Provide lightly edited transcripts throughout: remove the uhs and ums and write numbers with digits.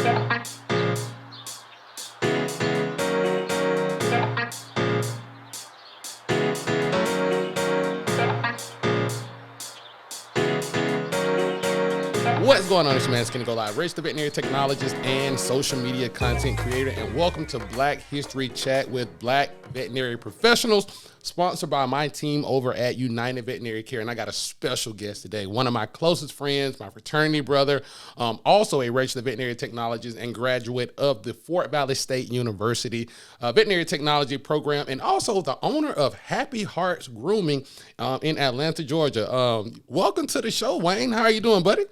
What's going on? It's your man Skinny Go Live, Rich, the veterinary technologist and social media content creator, and welcome to Black History Chat with Black veterinary professionals, sponsored by my team over at United Veterinary Care. And I got a special guest today, one of my closest friends, my fraternity brother, also a registered veterinary technologist and graduate of the Fort Valley State University veterinary technology program, and also the owner of Happy Hearts Grooming in Atlanta, Georgia. Welcome to the show, Wayne. How are you doing, buddy?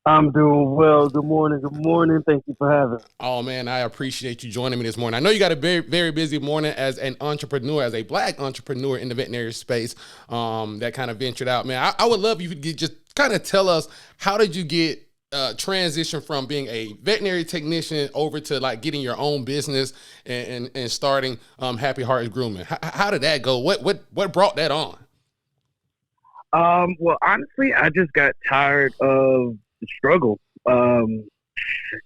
I'm doing well. Good morning. Good morning. Thank you for having me. Oh, man, I appreciate you joining me this morning. I know you got a very, very busy morning as an entrepreneur, as a Black entrepreneur in the veterinary space that kind of ventured out. Man, I would love you to just kind of tell us, how did you get transition from being a veterinary technician over to like getting your own business and starting Happy Hearts Grooming? How did that go? What brought that on? Well, honestly, I just got tired of the struggle.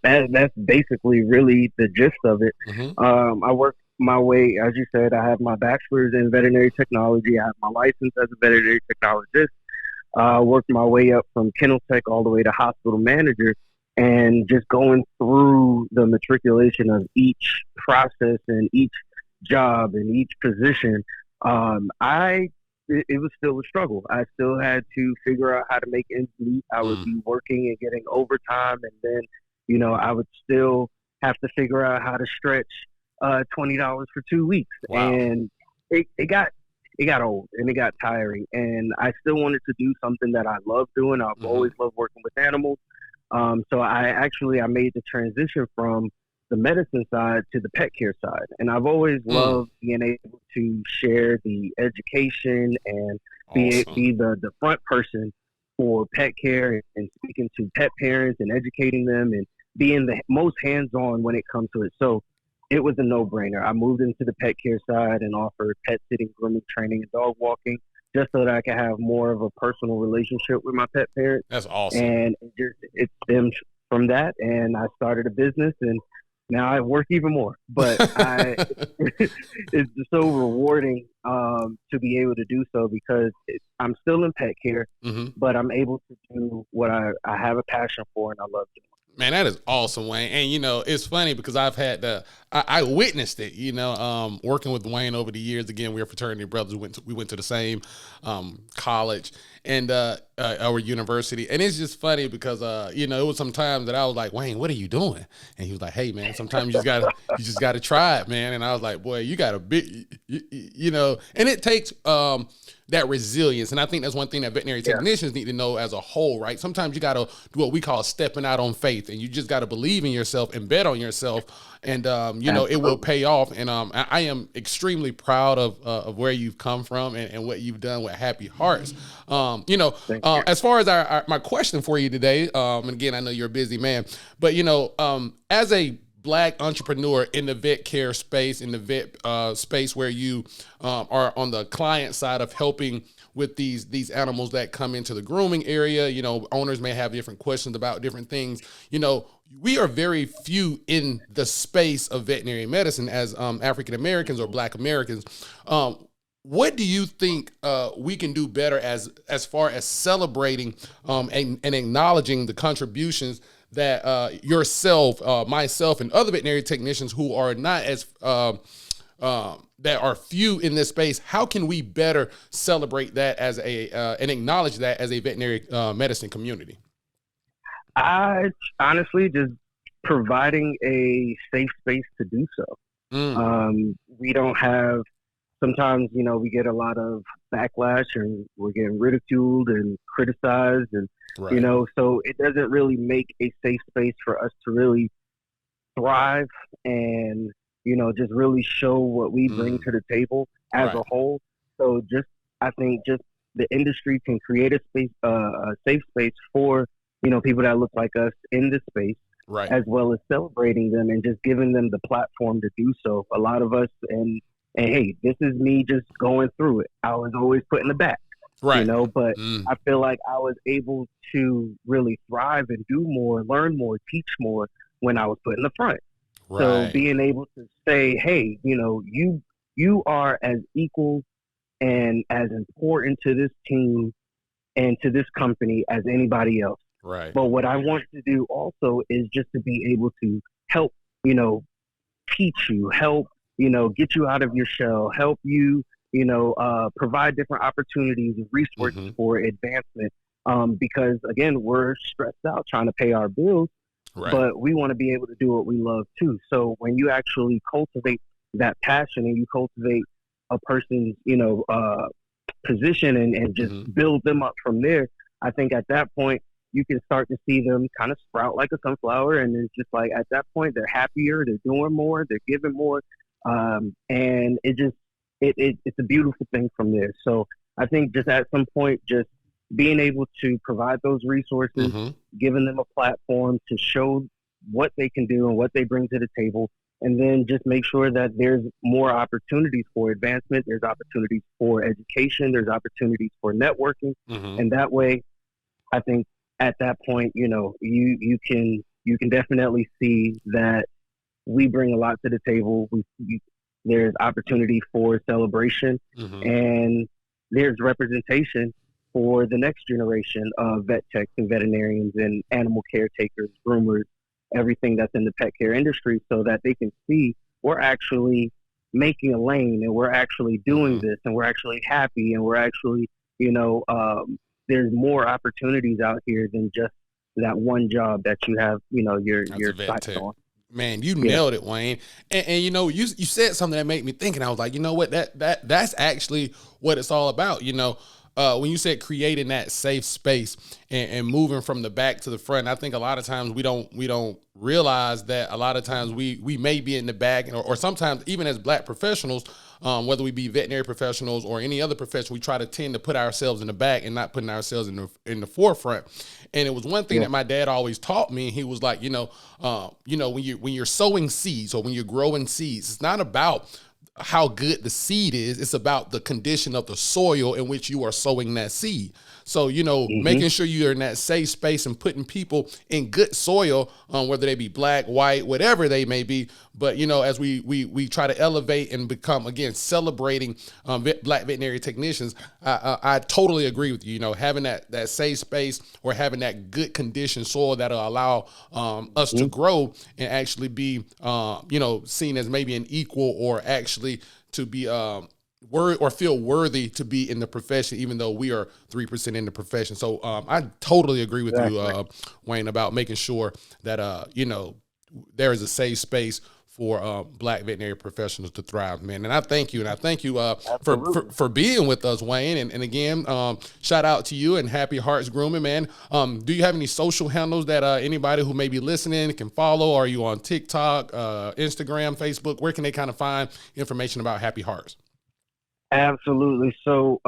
That's basically really the gist of it. Mm-hmm. I worked my way, as you said, I have my bachelor's in veterinary technology. I have my license as a veterinary technologist. Worked my way up from kennel tech all the way to hospital manager, and just going through the matriculation of each process and each job and each position, it was still a struggle. I still had to figure out how to make ends meet. I would be working and getting overtime, and then, I would still have to figure out how to stretch $20 for 2 weeks. Wow. And it got old and it got tiring. And I still wanted to do something that I love doing. I've always loved working with animals. So I made the transition from the medicine side to the pet care side. And I've always loved being able to share the education and be the front person for pet care and speaking to pet parents and educating them and being the most hands-on when it comes to it. So it was a no-brainer. I moved into the pet care side and offered pet sitting, grooming, training, and dog walking, just so that I could have more of a personal relationship with my pet parents. That's awesome. And it stemmed from that, and I started a business, and now I work even more. But it's so rewarding to be able to do so, because I'm still in pet care, but I'm able to do what I have a passion for and I love doing. Man, that is awesome, Wayne. And, it's funny because I witnessed it, working with Wayne over the years. Again, we are fraternity brothers. We went to the same college and our university. And it's just funny because, it was some times that I was like, Wayne, what are you doing? And he was like, hey, man, sometimes you just got to try it, man. And I was like, boy, you got a big, and it takes that resilience. And I think that's one thing that veterinary technicians need to know as a whole, right? Sometimes you got to do what we call stepping out on faith, and you just got to believe in yourself and bet on yourself. And, it will pay off. And I am extremely proud of where you've come from and what you've done with Happy Hearts. As far as my question for you today, and again, I know you're a busy man, but, as a Black entrepreneur in the vet care space, in the vet space where you are on the client side of helping with these animals that come into the grooming area, owners may have different questions about different things. We are very few in the space of veterinary medicine as African Americans or Black Americans. What do you think we can do better as far as celebrating and acknowledging the contributions that yourself, myself, and other veterinary technicians who are not as that are few in this space? How can we better celebrate that as and acknowledge that as a veterinary medicine community? I honestly just providing a safe space to do so. We don't have. Sometimes, we get a lot of backlash and we're getting ridiculed and criticized and, so it doesn't really make a safe space for us to really thrive and, just really show what we bring to the table as a whole. So I think the industry can create a space, a safe space for, people that look like us in this space, as well as celebrating them and just giving them the platform to do so. A lot of us, and hey, this is me just going through it. I was always put in the back, but I feel like I was able to really thrive and do more, learn more, teach more when I was put in the front. So Right. being able to say, hey, you are as equal and as important to this team and to this company as anybody else. Right. But what I want to do also is just to be able to help, teach you, help, get you out of your shell, help you, provide different opportunities and resources Mm-hmm. for advancement. Because again, we're stressed out trying to pay our bills, Right. but we want to be able to do what we love too. So when you actually cultivate that passion and you cultivate a person's, position and just Mm-hmm. build them up from there, I think at that point you can start to see them kind of sprout like a sunflower. And it's just like at that point they're happier, they're doing more, they're giving more. And it's a beautiful thing from there. So I think just at some point, just being able to provide those resources, Mm-hmm. giving them a platform to show what they can do and what they bring to the table, and then just make sure that there's more opportunities for advancement, there's opportunities for education, there's opportunities for networking, Mm-hmm. and that way, I think at that point, you can definitely see that we bring a lot to the table. There's opportunity for celebration, Mm-hmm. and there's representation for the next generation of vet techs and veterinarians and animal caretakers, groomers, everything that's in the pet care industry, so that they can see we're actually making a lane and we're actually doing Mm-hmm. this and we're actually happy and we're actually, there's more opportunities out here than just that one job that you have, That's a your vet sights tech. on. Man, you Yeah. nailed it, Wayne. And you said something that made me think, and I was like, you know what, that's actually what it's all about. When you said creating that safe space and moving from the back to the front, I think a lot of times we don't realize that a lot of times we may be in the back, or sometimes even as Black professionals, whether we be veterinary professionals or any other profession, we try to tend to put ourselves in the back and not putting ourselves in the forefront. And it was one thing Yeah. that my dad always taught me. He was like, when you're sowing seeds or when you're growing seeds, it's not about how good the seed is. It's about the condition of the soil in which you are sowing that seed. So, Hmm. making sure you're in that safe space and putting people in good soil, whether they be Black, white, whatever they may be. But, as we try to elevate and become, again, celebrating Black veterinary technicians, I totally agree with you. Having that safe space or having that good conditioned soil that'll allow us to Hmm. grow and actually be, seen as maybe an equal, or actually to be feel worthy to be in the profession, even though we are 3% in the profession. So I totally agree with you, Exactly. Wayne, about making sure that there is a safe space for Black veterinary professionals to thrive, man. And I thank you, for, for Absolutely. for being with us, Wayne. And again, shout out to you and Happy Hearts Grooming, man. Do you have any social handles that anybody who may be listening can follow? Are you on TikTok, Instagram, Facebook? Where can they kind of find information about Happy Hearts? Absolutely. So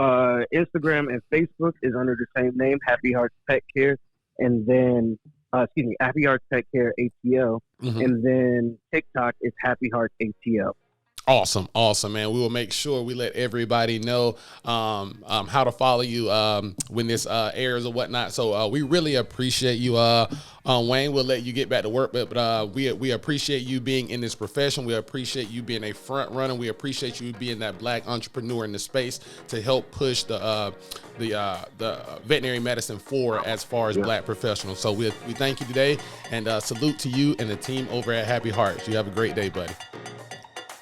Instagram and Facebook is under the same name, Happy Hearts Pet Care, and then Happy Hearts Pet Care ATL, Mm-hmm. and then TikTok is Happy Hearts ATL. Awesome, man. We will make sure we let everybody know how to follow you when this airs or whatnot. So we really appreciate you, Wayne. We'll let you get back to work, but we appreciate you being in this profession. We appreciate you being a front runner. We appreciate you being that Black entrepreneur in the space to help push the veterinary medicine forward as far as Yeah. Black professionals. So we thank you today, and salute to you and the team over at Happy Hearts. You have a great day, buddy.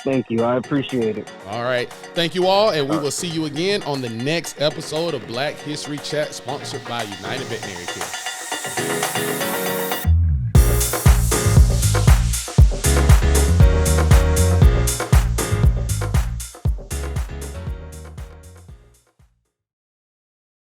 Thank you. I appreciate it. All right. Thank you all. And we All right. will see you again on the next episode of Black History Chat, sponsored by United Veterinary Care.